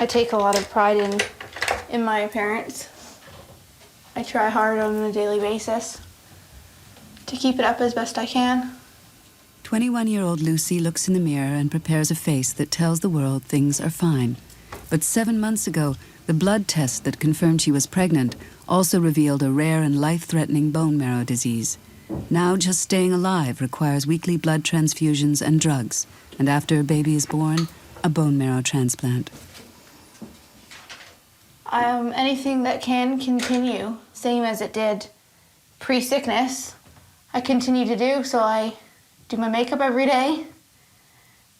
I take a lot of pride in my appearance. I try hard on a daily basis to keep it up as best I can. 21-year-old Lucy looks in the mirror and prepares a face that tells the world things are fine. But 7 months ago, the blood test that confirmed she was pregnant also revealed a rare and life-threatening bone marrow disease. Now just staying alive requires weekly blood transfusions and drugs, and after a baby is born, a bone marrow transplant. Anything that can continue, same as it did pre-sickness, I continue to do. So I do my makeup every day,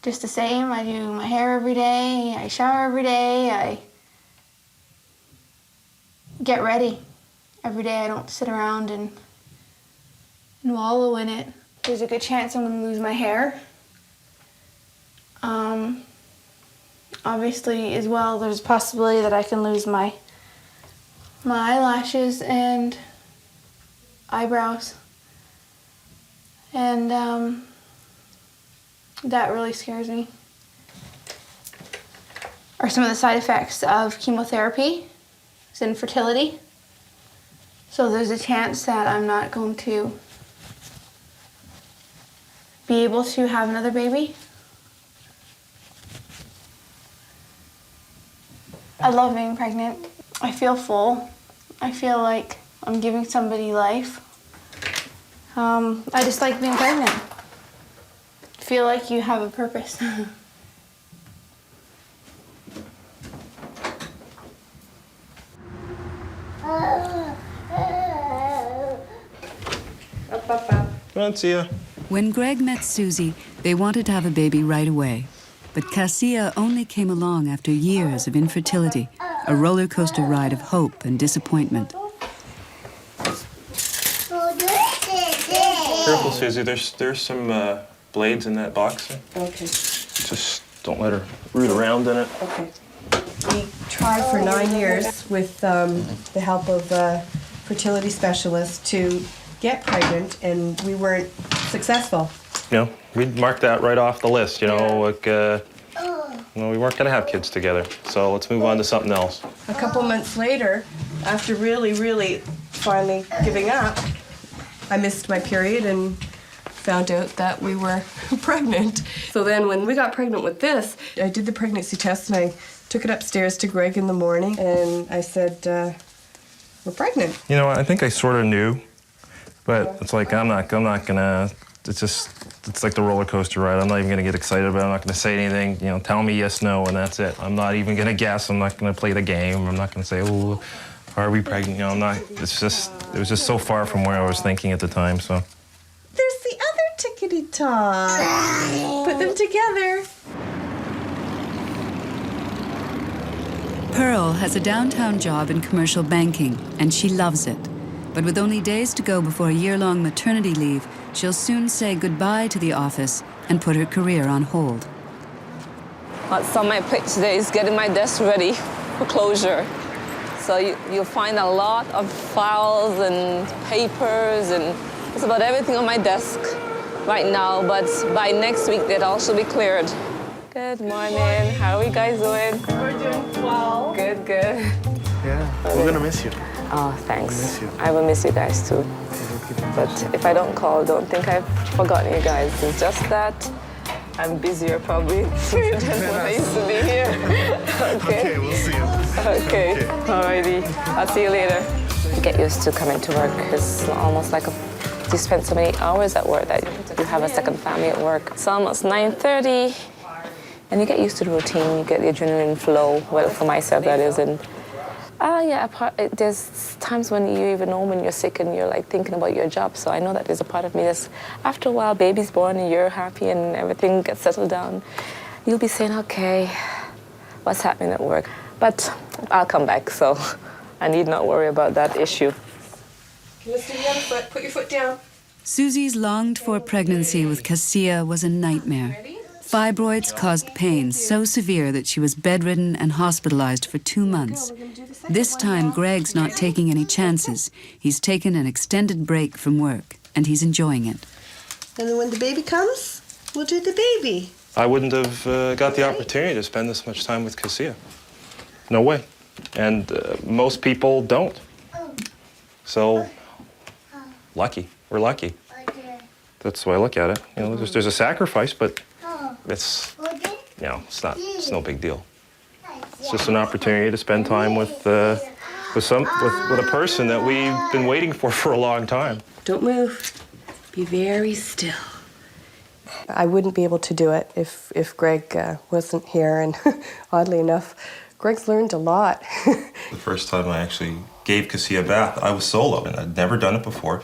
just the same. I do my hair every day, I shower every day, I get ready every day. I don't sit around and wallow in it. There's a good chance I'm going to lose my hair. Obviously, as well, there's a possibility that I can lose my eyelashes and eyebrows. And that really scares me. Are some of the side effects of chemotherapy. It's infertility. So there's a chance that I'm not going to be able to have another baby. I love being pregnant. I feel full. I feel like I'm giving somebody life. I just like being pregnant. I feel like you have a purpose. Come on, see ya. When Greg met Susie, they wanted to have a baby right away. But Cassia only came along after years of infertility, a roller coaster ride of hope and disappointment. Careful, Susie. There's some blades in that box. Okay. Just don't let her root around in it. Okay. We tried for 9 years with the help of a fertility specialist to get pregnant, and we weren't successful. You know, we'd mark that right off the list. You know, like, we weren't going to have kids together. So let's move on to something else. A couple months later, after really finally giving up, I missed my period and found out that we were pregnant. So then when we got pregnant with this, I did the pregnancy test and I took it upstairs to Greg in the morning and I said, we're pregnant. You know, I think I sort of knew, but it's like I'm not gonna. It's like the roller coaster ride. I'm not even gonna get excited about it. I'm not gonna say anything. You know, tell me yes, no, and that's it. I'm not even gonna guess. I'm not gonna play the game. I'm not gonna say, oh, are we pregnant? You know, I'm not. It was just so far from where I was thinking at the time. So. There's the other tickety top. Put them together. Pearl has a downtown job in commercial banking, and she loves it. But with only days to go before a year-long maternity leave, she'll soon say goodbye to the office and put her career on hold. What's on my plate today is getting my desk ready for closure. So you'll find a lot of files and papers and just about everything on my desk right now, but by next week they'll also be cleared. Good morning. How are you guys doing? We're doing well. Good. Yeah, we're gonna miss you. Oh, thanks. Miss you. I will miss you guys too. But if I don't call, don't think I've forgotten you guys. It's just that I'm busier probably than when I used to be here. Okay, we'll see you. Okay, alrighty. I'll see you later. Get used to coming to work. It's almost like you spend so many hours at work that you have a second family at work. It's almost 9:30, and you get used to the routine. You get the adrenaline flow. Well, for myself, that is. And there's times when you even know when you're sick and you're like thinking about your job. So I know that there's a part of me that's, after a while, baby's born and you're happy and everything gets settled down. You'll be saying, okay, what's happening at work? But I'll come back, so I need not worry about that issue. Lift the other foot. Put your foot down. Susie's longed-for pregnancy with Cassia was a nightmare. Fibroids caused pain so severe that she was bedridden and hospitalized for 2 months. This time, Greg's not taking any chances. He's taken an extended break from work, and he's enjoying it. And then when the baby comes, we'll do the baby. I wouldn't have got the opportunity to spend this much time with Cassia. no way. And most people don't. So, lucky. We're lucky. That's the way I look at it. You know, there's a sacrifice, but it's, you know, it's no big deal. It's just an opportunity to spend time with a person that we've been waiting for a long time. Don't move. Be very still. I wouldn't be able to do it if Greg wasn't here, and oddly enough, Greg's learned a lot. The first time I actually gave Cassie a bath, I was solo, and I'd never done it before.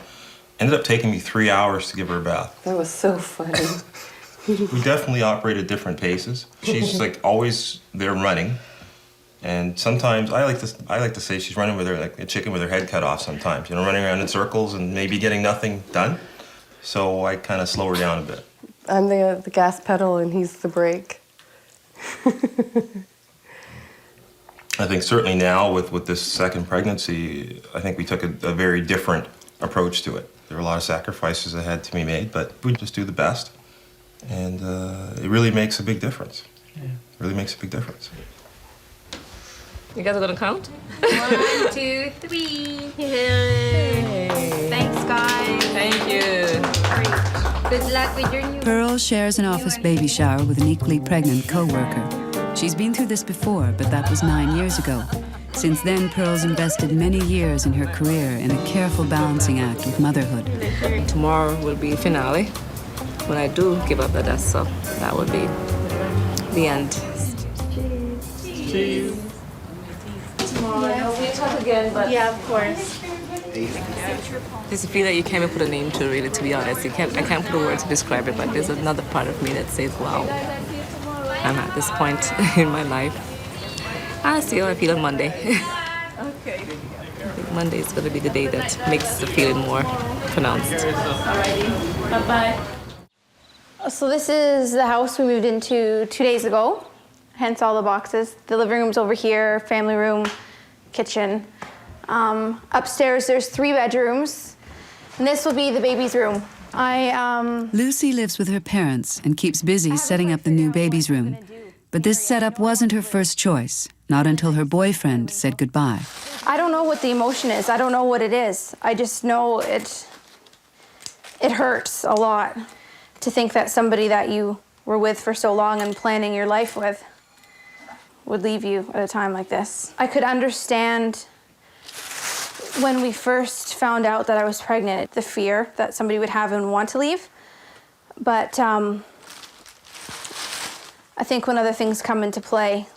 Ended up taking me 3 hours to give her a bath. That was so funny. We definitely operate at different paces. She's like always there running, and sometimes I like to say she's running with her like a chicken with her head cut off. Sometimes, you know, running around in circles and maybe getting nothing done. So I kind of slow her down a bit. I'm the gas pedal and he's the brake. I think certainly now with this second pregnancy, I think we took a very different approach to it. There were a lot of sacrifices that had to be made, but we just do the best. And it really makes a big difference. Yeah. It really makes a big difference. You guys are gonna count? 1, 2, 3. Yay. Thanks, guys. Thank you. Great. Good luck with your new... Pearl shares an office baby shower with an equally pregnant co-worker. She's been through this before, but that was 9 years ago. Since then, Pearl's invested many years in her career in a careful balancing act with motherhood. Tomorrow will be finale. When I do give up the desk, so that would be the end. Cheers. Tomorrow, I hope we talk again, but... Yeah, of course. There's a feel that you can't even put a name to, really, to be honest. I can't put a word to describe it, but there's another part of me that says, wow, I'm at this point in my life. I'll see how I feel on Monday. Okay. I think Monday is going to be the day that makes the feeling more pronounced. Alrighty. Bye-bye. So this is the house we moved into 2 days ago, hence all the boxes. The living room's over here, family room, kitchen. Upstairs there's 3 bedrooms, and this will be the baby's room. Lucy lives with her parents and keeps busy setting up the new baby's room. But this setup wasn't her first choice, not until her boyfriend said goodbye. I don't know what the emotion is. I don't know what it is. I just know it hurts a lot to think that somebody that you were with for so long and planning your life with would leave you at a time like this. I could understand when we first found out that I was pregnant, the fear that somebody would have and want to leave. But I think when other things come into play,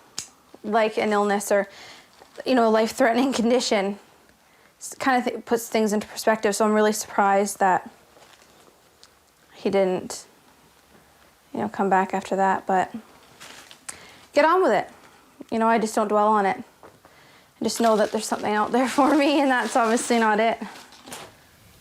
like an illness or, you know, a life-threatening condition, it kind of puts things into perspective. So I'm really surprised that he didn't, you know, come back after that. But get on with it. You know, I just don't dwell on it. I just know that there's something out there for me, and that's obviously not it.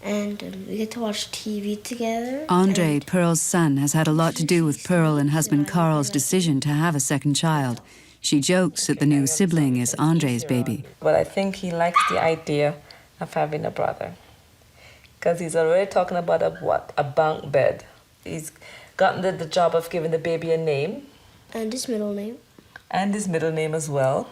And we get to watch TV together. Andre, Pearl's son, has had a lot to do with Pearl and husband Carl's decision to have a second child. She jokes that the new sibling is Andre's baby. But I think he likes the idea of having a brother. Because he's already talking about a bunk bed. He's gotten the job of giving the baby a name. And his middle name. And his middle name as well.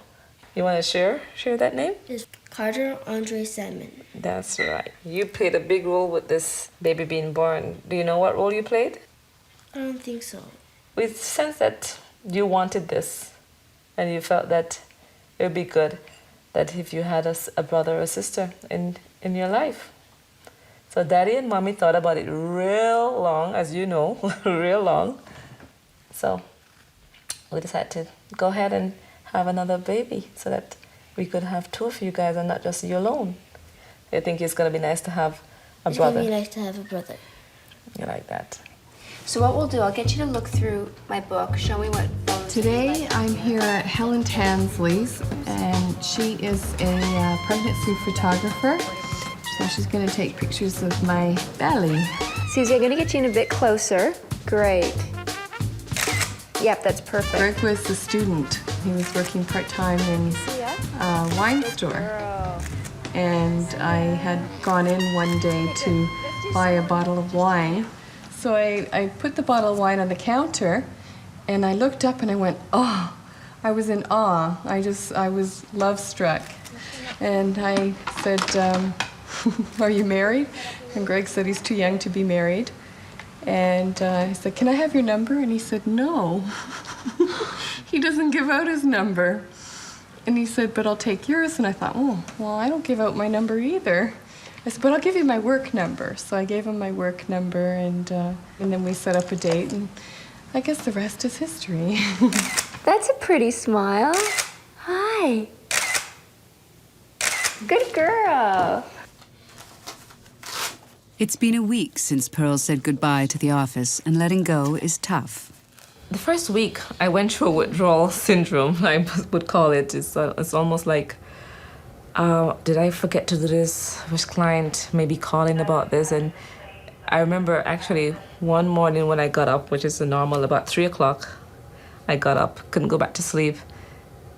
You want to share that name? Is Carter Andre Salmon. That's right. You played a big role with this baby being born. Do you know what role you played? I don't think so. We sense that you wanted this, and you felt that it would be good that if you had a brother or a sister in your life. So Daddy and Mommy thought about it real long, as you know, real long. So we decided to go ahead and have another baby so that we could have 2 of you guys and not just you alone. I think it's going to be nice to have a brother. It's going to be nice to have a brother. You like that? So what we'll do, I'll get you to look through my book, show me what photos. Today I'm here at Helen Tansley's, and she is a pregnancy photographer. So she's going to take pictures of my belly. Susie, I'm going to get you in a bit closer. Great. Yep, that's perfect. Greg was the student. He was working part-time in a wine store. And I had gone in one day to buy a bottle of wine. So I put the bottle of wine on the counter, and I looked up and I went, oh, I was in awe. I was love-struck. And I said, are you married? And Greg said he's too young to be married. And I said, can I have your number? And he said, no. He doesn't give out his number. And he said, but I'll take yours. And I thought, oh, well, I don't give out my number either. I said, but I'll give you my work number. So I gave him my work number, and then we set up a date, and I guess the rest is history. That's a pretty smile. Hi. Good girl. It's been a week since Pearl said goodbye to the office, and letting go is tough. The first week, I went through withdrawal syndrome, I would call it. It's almost like, did I forget to do this? Which client may be calling about this? And I remember actually one morning when I got up, which is the normal, about 3 o'clock, I got up, couldn't go back to sleep.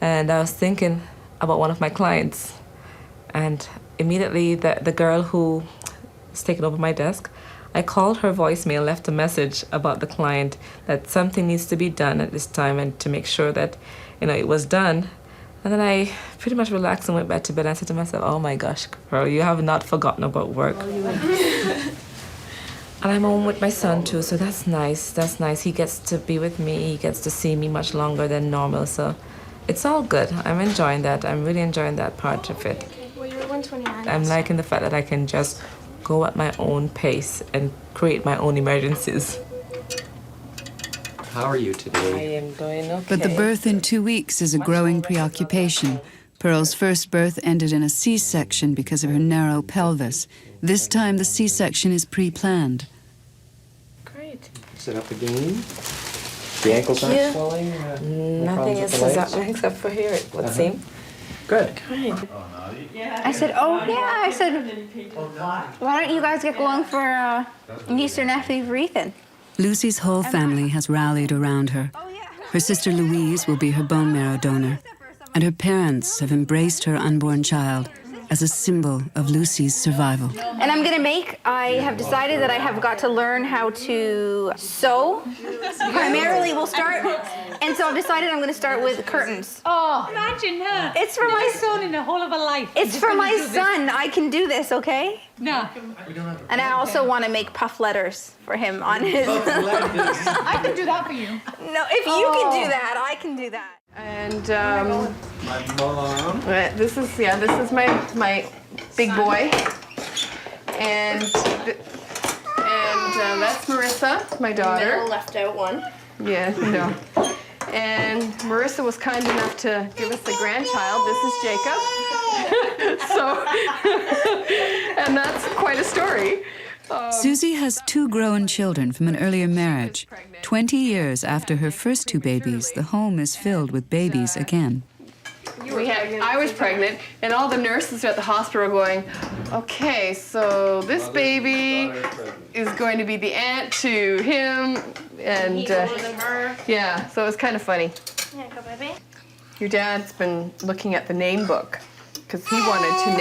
And I was thinking about one of my clients. And immediately the girl who was taking over my desk, I called her voicemail, left a message about the client that something needs to be done at this time and to make sure that, it was done. And then I pretty much relaxed and went back to bed. I said to myself, oh my gosh, Pearl, you have not forgotten about work. And I'm home with my son too, so that's nice. That's nice. He gets to be with me. He gets to see me much longer than normal. So it's all good. I'm enjoying that. I'm really enjoying that part of it. Well, you're 129. I'm liking the fact that I can just go at my own pace and create my own emergencies. How are you today? I am doing okay. But the birth in 2 weeks is a growing preoccupation. Pearl's first birth ended in a C-section because of her narrow pelvis. This time, the C-section is pre-planned. Great. Sit up again. The ankles aren't swelling? Nothing is happening except for here, it would seem. Good. Great. I said, oh yeah, I said, why don't you guys get going for a niece or nephew for Ethan? Lucy's whole family has rallied around her. Her sister Louise will be her bone marrow donor, and her parents have embraced her unborn child as a symbol of Lucy's survival. And I have decided that I have got to learn how to sew. Primarily we'll start, and so I've decided I'm gonna start with curtains. Oh, imagine that. It's for my son in the whole of a life. It's for my son. I can do this, okay? No. And I also want to make puff letters for him on his. I can do that for you. No, if you can do that, I can do that. And My mom. this is my big boy, and that's Marissa, my daughter. Left out one. Yeah, no. And Marissa was kind enough to give us a grandchild. This is Jacob. So, and that's quite a story. Susie has 2 grown children from an earlier marriage. 20 years after her first 2 babies, the home is filled with babies again. I was pregnant, and all the nurses at the hospital were going, okay, so this baby is going to be the aunt to him, and He's older than her. yeah, so it was kind of funny. Yeah, go, baby. Your dad's been looking at the name book because he wanted to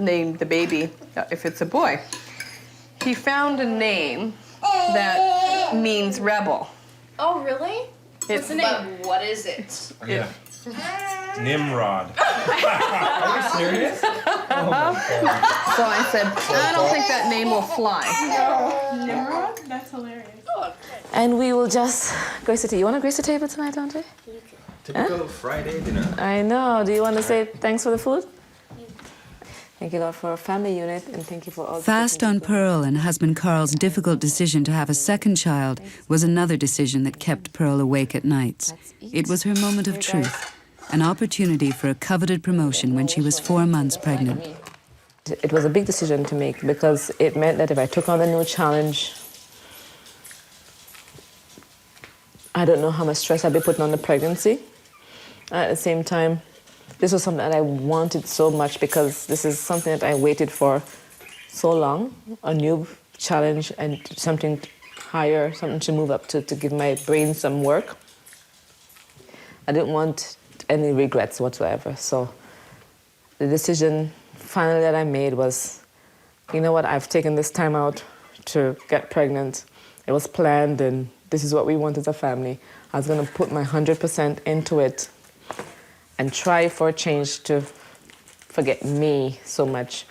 name the baby if it's a boy. He found a name that means rebel. Oh, really? What's the name? What is it? Yeah. Nimrod. Are you serious? So I said, I don't think that name will fly. Nimrod? That's hilarious. And we will just grace the table. You want to grace the table tonight, don't you? Typical Friday dinner. I know. Do you want to say thanks for the food? Thank you, Lord, for our family unit, and thank you for all the Fast on Pearl and husband Carl's difficult decision to have a second child was another decision that kept Pearl awake at nights. It was her moment of truth, an opportunity for a coveted promotion when she was 4 months pregnant. It was a big decision to make because it meant that if I took on a new challenge, I don't know how much stress I'd be putting on the pregnancy. At the same time, this was something that I wanted so much because this is something that I waited for so long, a new challenge and something higher, something to move up to give my brain some work. I didn't want any regrets whatsoever. So the decision finally that I made was, you know what, I've taken this time out to get pregnant. It was planned and this is what we want as a family. I was gonna put my 100% into it and try for a change to forget me so much,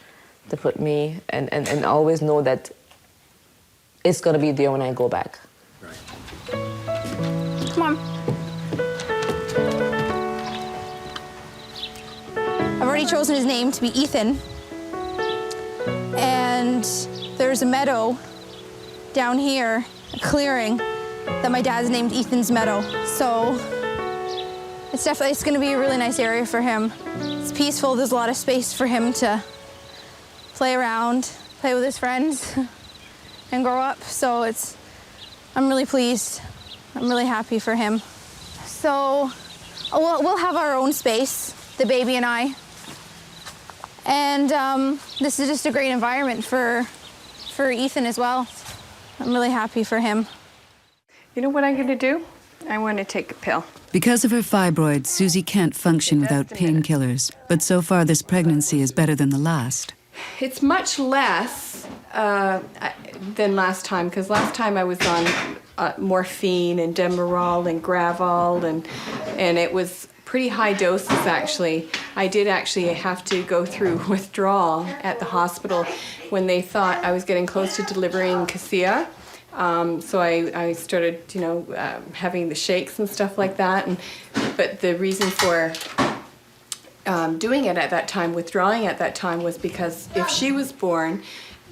to put me, and always know that it's going to be there when I go back. Come on. I've already chosen his name to be Ethan. And there's a meadow down here, a clearing, that my dad's named Ethan's Meadow. So it's gonna be a really nice area for him. It's peaceful, there's a lot of space for him to play around, play with his friends, and grow up. So I'm really pleased. I'm really happy for him. So we'll have our own space, the baby and I. And this is just a great environment for Ethan as well. I'm really happy for him. You know what I'm going to do? I want to take a pill. Because of her fibroids, Susie can't function without painkillers. But so far, this pregnancy is better than the last. It's much less than last time, because last time I was on morphine and Demerol and Gravol, and it was pretty high doses, actually. I did actually have to go through withdrawal at the hospital when they thought I was getting close to delivering Cassia. So I started, having the shakes and stuff like that. But the reason for doing it at that time, withdrawing at that time, was because if she was born,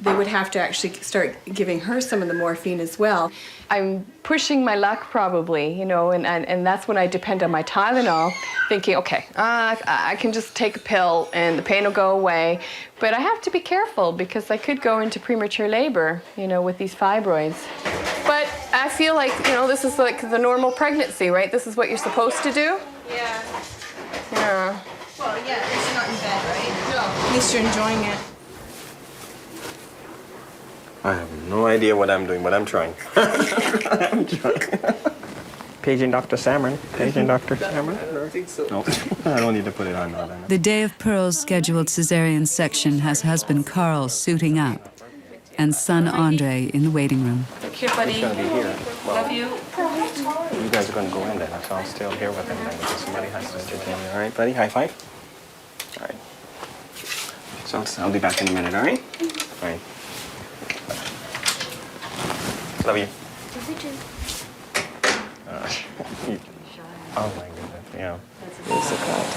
they would have to actually start giving her some of the morphine as well. I'm pushing my luck probably, and that's when I depend on my Tylenol, thinking, okay, I can just take a pill and the pain will go away. But I have to be careful because I could go into premature labor, with these fibroids. But I feel like, this is like the normal pregnancy, right? This is what you're supposed to do? Yeah. Yeah. Well, yeah, at least you're not in bed, right? No. At least you're enjoying it. I have no idea what I'm doing, but I'm trying. I'm trying. Paging Dr. Cameron. Paging Dr. Cameron? I don't think so. No, I don't need to put it on now. The day of Pearl's scheduled cesarean section has husband Carl suiting up and son Andre in the waiting room. Take care, buddy. He's going to be here. Well, Love you. you guys are going to go in then, so I'll still here with him then, because somebody has to sit in. All right, buddy? High five? All right. So I'll be back in a minute, all right? All right. Love you. Love you too. Oh my goodness, yeah. It's a contact.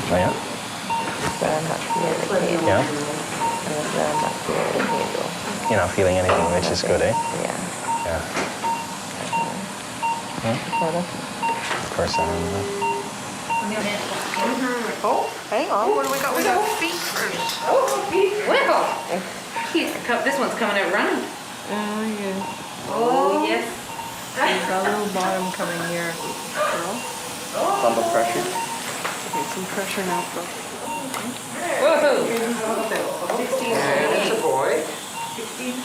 Oh, yeah? But I'm not feeling the pain. Yeah? I'm not feeling the pain though. You're not feeling anything, which is good, eh? Yeah. Yeah. Better? Of course, I don't know. Oh, hang on. What do we got? We got feet first. Oh, feet. Wiggle. This one's coming out running. Oh, yeah. Oh, yes. There's a little bottom coming here. Bump of pressure. Okay, some pressure now, bro. Whoa. And it's a boy. 16.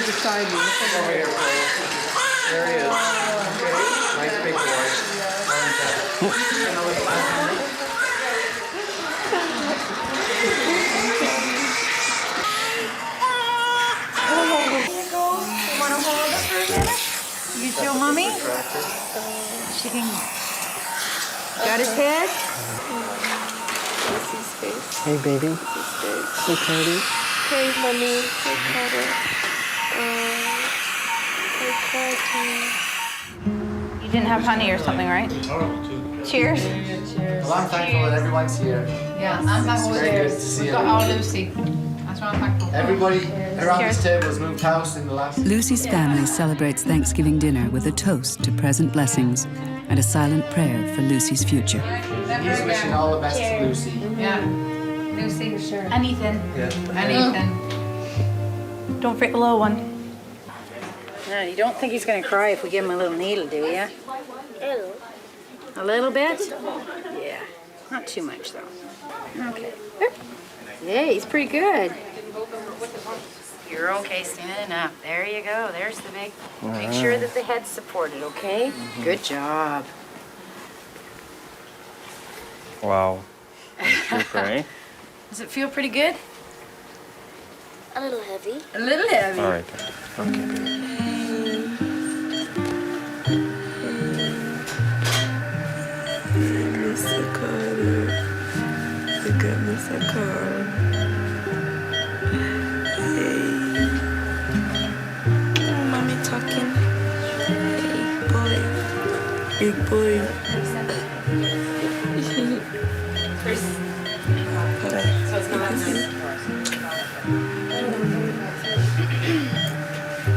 Beside you. Over here, Paul. There he is. Nice big boy. You feel mommy? She can. Got his head? Hey, baby. Hey, Cody. Hey, mommy. Hey, Carter. Hey, Carter. You didn't have honey or something, right? Cheers. Well, I'm thankful that everyone's here. Yeah, I'm thankful we're there. We've got our Lucy. That's what I'm thankful for. Everybody around this table has moved house in the last... Lucy's family celebrates Thanksgiving dinner with a toast to present blessings and a silent prayer for Lucy's future. He's wishing all the best to Lucy. Yeah. Lucy. Sure. And Ethan. Yeah. And Ethan. Don't forget the little one. No, you don't think he's going to cry if we give him a little needle, do you? A little bit? Yeah. Not too much, though. Okay. Yeah, he's pretty good. You're okay standing up. There you go. There's the big. Make sure that the head's supported, okay? Good job. Wow. Super, eh? Does it feel pretty good? A little heavy. A little heavy. All right. Okay. my goodness, Carl. Hey. Oh, mommy talking. Hey, boy. Big boy. So it's not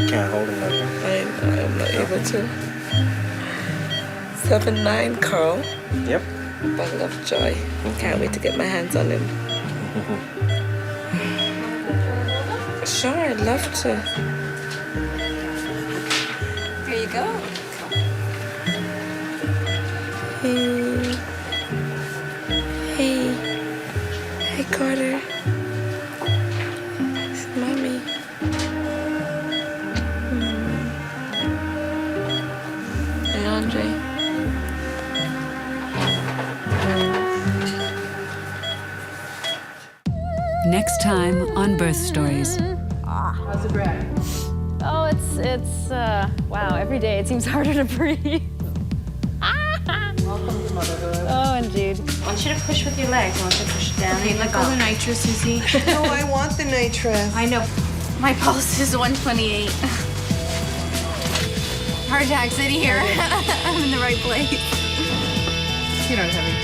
Can't hold him like that. I'm not able to. 7'9", Carl. Yep. Bundle of joy. Can't wait to get my hands on him. Sure, I'd love to. Here you go. Hey. Hey. Hey, Carter. It's mommy. Hey, Andre. Next time on Birth Stories. How's the bread? Oh, it's wow, every day it seems harder to breathe. Welcome to motherhood. Oh, indeed. I want you to push with your legs. I want you to push it down. Okay, let go of the nitrous, Izzy. No, I want the nitrous. I know. My pulse is 128. Heart attack, sitting here. I'm in the right place. You don't have any